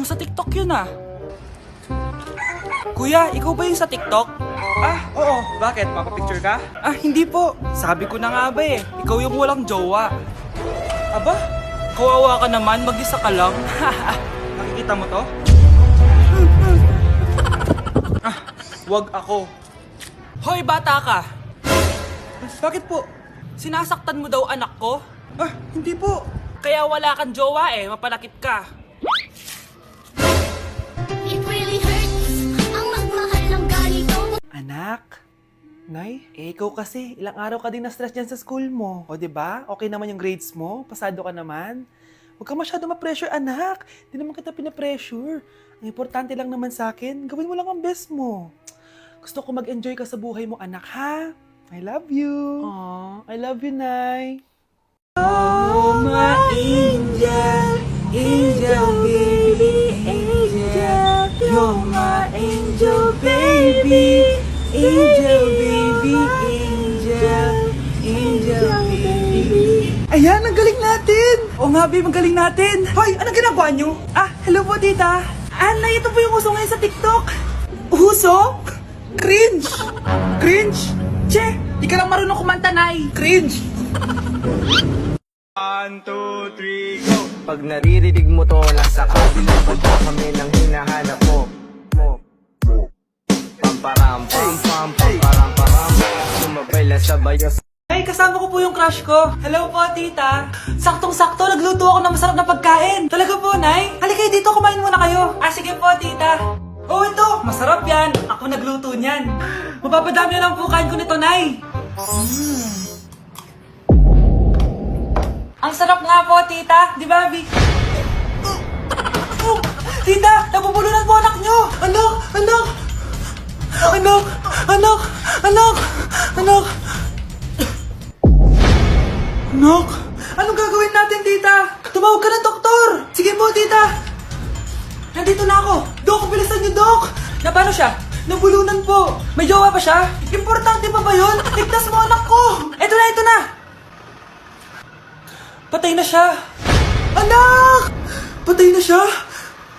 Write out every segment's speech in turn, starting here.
Parang sa TikTok yun ah. Kuya, ikaw ba yung sa TikTok? Ah, oo. Bakit? Papapicture ka? Ah, hindi po. Sabi ko na nga ba eh. Ikaw yung walang jowa. Aba? Kawawa ka naman, mag-isa ka lang. Nakikita mo to? Ah, wag ako. Hoy, bata ka! Bakit po? Sinasaktan mo daw anak ko? Ah, hindi po. Kaya wala kang jowa eh, mapalakit ka. It really hurts ang magmahal ng ganito. Anak? Nay? Ikaw kasi, ilang araw ka din na-stress dyan sa school mo. O, diba? Okay naman yung grades mo? Pasado ka naman? Huwag ka masyado ma-pressure, anak. Di naman kita pina-pressure. Ang importante lang naman sa akin, gawin mo lang ang best mo. Gusto ko mag-enjoy ka sa buhay mo, anak, ha? I love you. Aww, I love you, Nay. Oh, my angel, angel baby, angel. You're my angel baby, angel baby, angel, angel baby. Ayan, ang galing natin! Oo nga, babe, ang galing natin! Hoy, anong ginagawa nyo? Ah, hello po, tita. Nay, ito po yung uso ngayon sa TikTok. Uso? Cringe! Cringe? Che, di ka lang marunong kumanta, Nay. Cringe! 1, 2, 3, go! Pag naririnig mo to, nasa kabilang banda kami ng hinahanap mo. Pamparam, pam, pam, pamparam, param. Sumabay lang sa bayos. Hey, kasama ko po yung crush ko. Hello po, tita. Saktong-sakto, nagluto ako ng masarap na pagkain. Talaga po, Nay? Halika dito, kumain muna kayo. Ah, sige po, tita. Oh, ito, masarap yan. Ako nagluto niyan. Mapapadami na lang po kain ko nito, Nay. Ang sarap nga po, tita. Di ba, Vic? Tita, nabubulunan po anak nyo. Anak, anak. Anak, anak, anak, anak. Anak, anong gagawin natin, tita? Tumawag ka ng doktor. Sige po, tita. Nandito na ako. Dok, bilisan niyo, Dok. Na paano siya? Nabulunan po. May jowa pa siya? Importante pa ba yun? Ligtas mo anak ko. Ito na, ito na. Patay na siya. Anak! Patay na siya.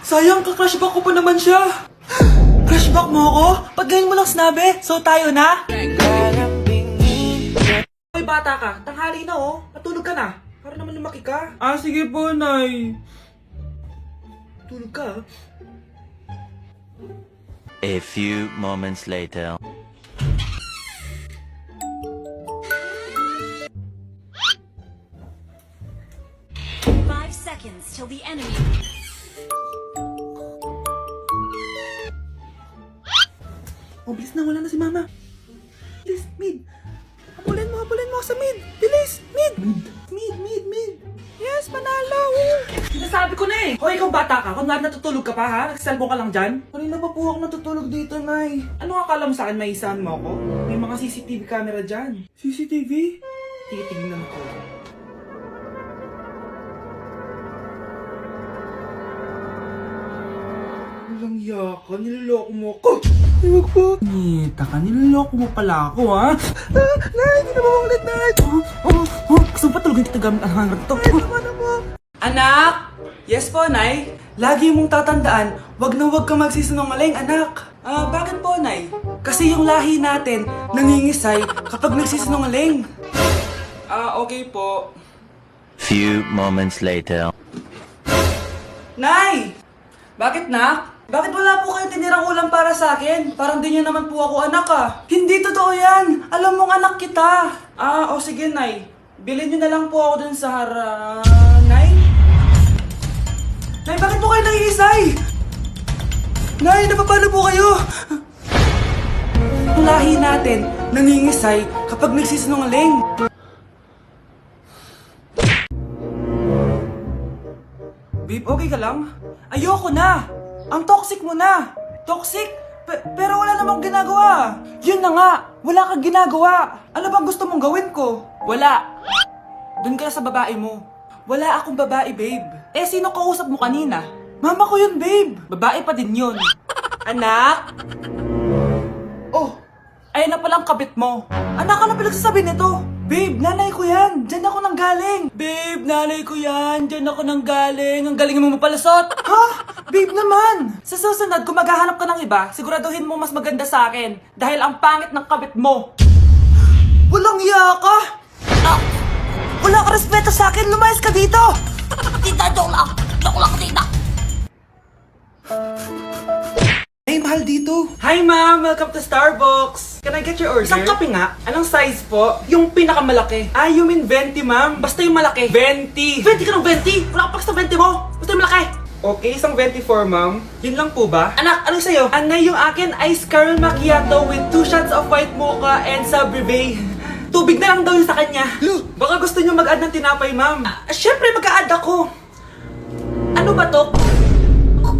Sayang, ka-crushback ko pa naman siya. Crushback mo ako? Pag ganyan mo lang sinabi, so tayo na? Hoy, bata ka. Tanghali na oh. Matulog ka na. Para naman lumaki ka. Ah, sige po, Nay. Tulog ka. A few moments later. Seconds till the enemy. Oh, bilis na. Wala na si Mama. Bilis, mid. Habulin mo sa mid. Bilis, mid. Mid. Yes, panalo. Sinasabi ko na eh. Hoy, ikaw bata ka. Kung natutulog ka pa ha? Nagsiselfon ka lang dyan? Kanina pa po ako natutulog dito, Nay. Ano akala mo sa akin? May isahan mo ako? May mga CCTV camera dyan. CCTV? Titignan ko. Walang yaka, niloloko mo ako. Huwag po. Nita ka, niloloko mo pala ako, ha? Nay, hindi na maulit, Nay. Gusto mo pa tulogin kita gamit ang hangar to? Anak! Yes po, Nay. Lagi mong tatandaan, wag na wag ka magsisinungaling, anak. Ah, bakit po, Nay? Kasi yung lahi natin nangingisay kapag nagsisinungaling. Ah, okay po. Few moments later. Nay! Bakit, nak? Bakit wala po kayo tinirang ulam para sa akin? Parang di niyo naman po ako anak ah. Hindi totoo yan. Alam mong anak kita. Ah, o sige, Nay. Bilhin niyo na lang po ako dun sa Nay? Nay, bakit po kayo nangiisay? Nay, napapalo po kayo? Ang lahi natin nangingisay kapag nagsisinungaling. Babe, okay ka lang? Ayoko na! Ang toxic mo na! Toxic? Pero wala namang ginagawa! Yun na nga! Wala kang ginagawa! Ano bang gusto mong gawin ko? Wala! Doon ka na sa babae mo. Wala akong babae, babe. Eh, sino kausap mo kanina? Mama ko yun, babe! Babae pa din yun. Anak? Oh! Ayun na palang kabit mo. Anak, ano pinagsasabi nito? Babe, nanay ko yan. Diyan ako nang galing. Babe, nanay ko yan. Diyan ako nang galing. Ang galing mo mapalasot. Ha? Babe naman. Sa susunod, kung maghahanap ka ng iba, siguraduhin mo mas maganda sa akin. Dahil ang pangit ng kabit mo. Walang iya ka. Ah, wala ka respeto sa akin. Lumayas ka dito. Tita, joke lang. Joke lang, tita. Ay, mahal dito. Hi ma'am, welcome to Starbucks. Can I get your order? Isang kape nga. Anong size po? Yung pinakamalaki. Ah, you mean 20 ma'am? Basta yung malaki. 20. 20 ka ng 20? Wala ka pa sa 20 mo. Basta yung malaki. Okay, isang 24 ma'am. Yun lang po ba? Anak, anong sa'yo? Anay, yung akin ice caramel macchiato with 2 shots of white mocha and Sabrivay. Tubig na lang daw yun sa kanya. Baka gusto nyo mag-add ng tinapay ma'am. Syempre mag-a-add ako. Ano ba to?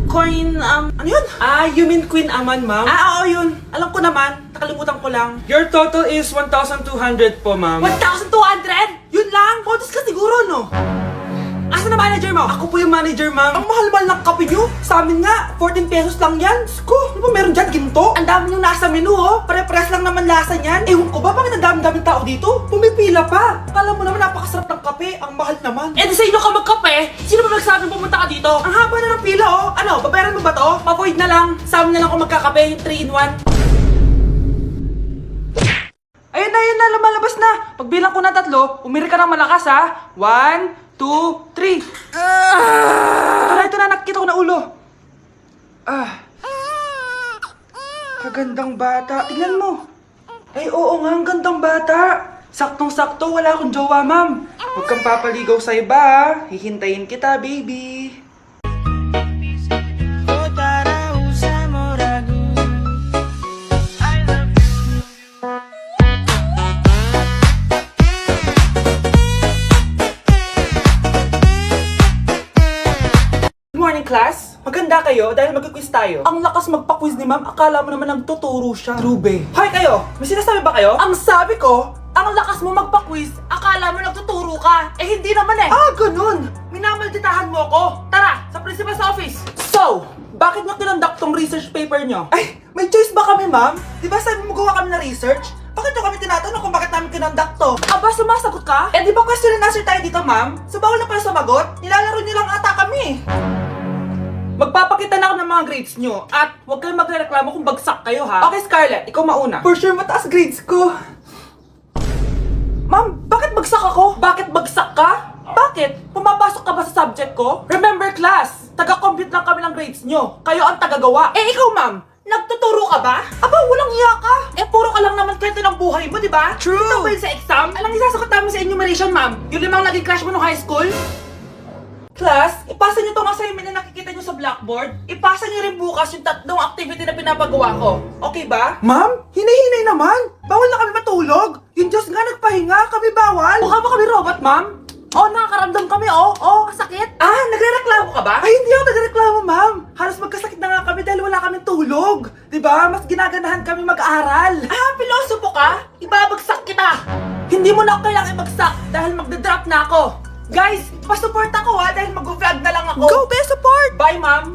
Coin, ano yun? Ah, you mean Queen Aman, ma'am? Ah, oo, yun. Alam ko naman. Nakalimutan ko lang. Your total is 1,200 po, ma'am. 1,200? Yun lang? Bonus ka siguro, no? Asa na manager mo? Ako po yung manager, ma'am. Ang mahal-mahal ng kape nyo. Sa amin nga, 14 pesos lang yan. Sko, ano ba meron dyan? Ginto? Ang dami nyo nasa menu, oh. Pare-press lang naman lasa niyan. Ewan ko ba, bakit ang daming tao dito? Pumipila pa. Kala mo naman napakasarap ng kape. Ang mahal naman. Eh, di sa inyo ka magkape? Sino ba nagsabing pumunta ka dito? Ang haba na ng pila, oh. Ano, babayaran mo ba to? Pa-void na lang. Sa amin na lang kung magkakape, yung 3-in-1. Ayun na, lumalabas na. Pagbilang ko na 3, umiri ka ng malakas, ha? 1, 2, 3. Ito na, nakikita ko na ulo. Kagandang bata. Tingnan mo. Ay, oo nga, ang gandang bata. Saktong-sakto, wala akong jowa, ma'am. Huwag kang papaligaw sa iba, ha? Hihintayin kita, baby. Class, maganda kayo dahil mag-quiz tayo. Ang lakas magpa-quiz ni ma'am, akala mo naman nagtuturo siya. True, Hoy kayo, may sinasabi ba kayo? Ang sabi ko, ang lakas mo magpa-quiz, akala mo nagtuturo ka. Eh hindi naman eh. Ah, ganun. Minamalditahan mo ako. Tara, sa principal's office. So, bakit nyo kinonduct tong research paper nyo? Ay, may choice ba kami, ma'am? Di ba sabi mo gawa kami na research? Bakit nyo kami tinatanong kung bakit namin kinonduct to? Aba, sumasagot ka? Eh di ba question and answer tayo dito, ma'am? So bawal na pala sumagot? Nilalaro nyo lang ata kami. Magpapakita na ako ng mga grades nyo at huwag kayong magrereklamo kung bagsak kayo, ha? Okay, Scarlett, ikaw mauna. For sure, mataas grades ko. Ma'am, bakit bagsak ako? Bakit bagsak ka? Bakit? Pumapasok ka ba sa subject ko? Remember, class, taga-compute lang kami ng grades nyo. Kayo ang tagagawa. Eh, ikaw, ma'am, nagtuturo ka ba? Aba, walang iya ka. Eh, puro ka lang naman kwento ng buhay mo, di ba? True. Ito ba yun sa exam? Alang isasagot namin sa enumeration, ma'am. Yung 5 naging crush mo nung high school? Class, ipasa nyo tong assignment na nakikita nyo sa blackboard. Ipasa nyo rin bukas yung 3 activity na pinapagawa ko. Okay ba? Ma'am, hinay-hinay naman. Bawal na kami matulog. Yung Diyos nga nagpahinga, kami bawal. Mukha ba kami robot, ma'am? Oo, nakakaramdam kami, oo, sakit. Ah, nagrereklamo ka ba? Ay, hindi ako nagrereklamo, ma'am. Halos magkasakit na nga kami dahil wala kaming tulog. Diba? Mas ginaganahan kami mag-aral. Ah, pilosopo ka? Ibabagsak kita. Hindi mo na ako kailangan ibagsak dahil magdadrop na ako. Guys, pa-support ako ha dahil mag-vlog na lang ako. Go, be support! Bye, ma'am!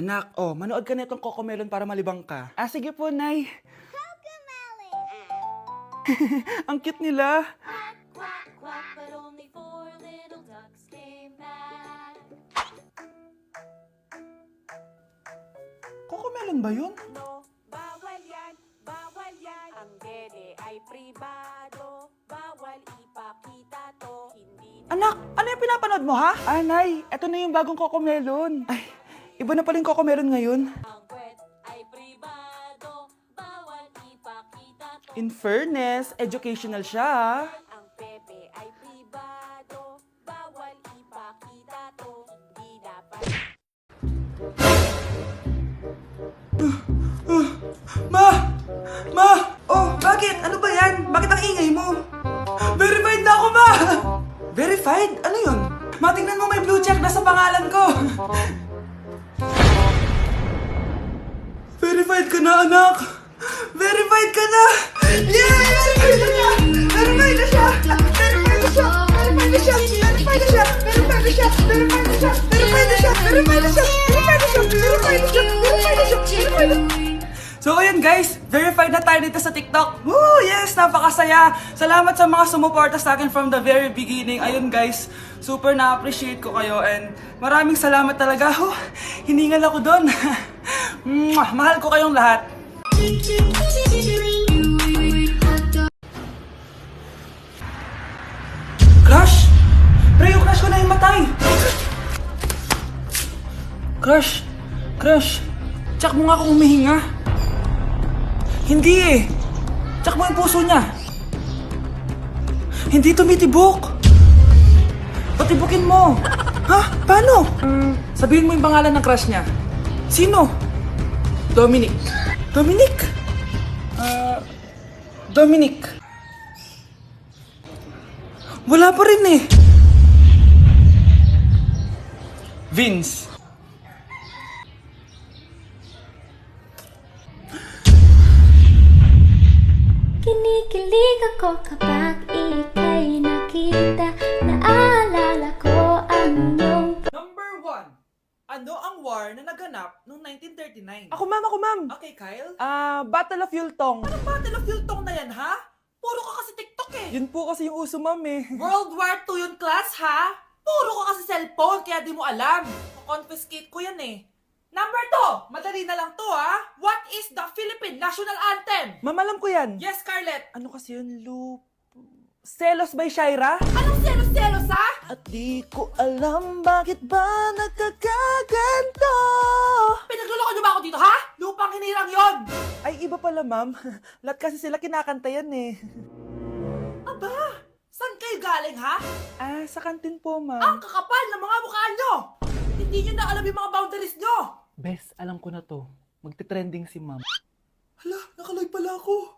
Anak, manood ka na itong Cocomelon para malibang ka. Ah, sige po, Nay. Ang cute nila. Quack, quack, but only 4 little ducks came back. Cocomelon ba yun? No, bawal yan, bawal yan. Ang dede ay pribado, bawal ipakita to. Hindi Anak, ano yung pinapanood mo, ha? Ah, Nay, eto na yung bagong Cocomelon. Ay, iba na pala yung Cocomelon ngayon. Ang kwet ay pribado, bawal ipakita to. In fairness, educational siya, ha? ang pepe ay pribado, bawal ipakita to. Hindi dapat Ma! Oh, bakit? Ano ba yan? Bakit ang ingay mo? Verified na ako, ma! Verified? Ano yun? Ma, tingnan mo may blue check na sa pangalan ko. Verified ka na, anak. Verified ka na! Yeah! Verified na siya! Verified na siya! Verified na siya! Verified na siya! Verified na siya! Verified na siya! Verified na siya! Verified na siya! Verified na siya! Verified na siya! Verified na siya! Verified na siya! Verified na siya! So ayun guys, verified na tayo dito sa TikTok. Woo! Yes! Napakasaya! Salamat sa mga sumuporta sa akin from the very beginning. Ayun guys, super na-appreciate ko kayo and maraming salamat talaga. Hiningal ako doon. Mahal ko kayong lahat. Crush! Pre, yung crush ko na yung matay! Crush! Crush! Tsak mo nga kung humihinga. Hindi eh! Tsak mo yung puso niya. Hindi tumitibok. Patibukin mo. Ha? Paano? Sabihin mo yung pangalan ng crush niya. Sino? Dominic. Dominic? Dominic. Wala pa rin eh. Vince. Kinikilig ako kapag ika'y nakita. Naalala ko ang iyong Number 1. Ano ang war na naganap noong 1939? Ako ma'am. Okay, Kyle? Battle of Yultong. Anong Battle of Yultong na yan, ha? Puro ka kasi TikTok eh. Yun po kasi yung uso, ma'am eh. World War II yun, class, ha? Puro ka kasi cellphone, kaya di mo alam. Confiscate ko yan eh. Number 2. Madali na lang to, ha? What is the Philippine National Anthem? Ma'am, alam ko yan. Yes, Scarlett. Ano kasi yun, Loop? Selos by Shaira? Anong selos-selos, ha? At di ko alam bakit ba nagkakaganto. Pinagluloko niyo ba ako dito, ha? Lupang hinirang yon. Ay, iba pala, ma'am. Lahat kasi sila kinakanta yan eh. Aba, saan kayo galing, ha? Sa kantin po, Ang ma'am. kakapal ng mga mukha nyo! Hindi nyo na alam yung mga boundaries nyo! Bes, alam ko na to. Magte-trending si ma'am. Hala, nakaloy pala ako.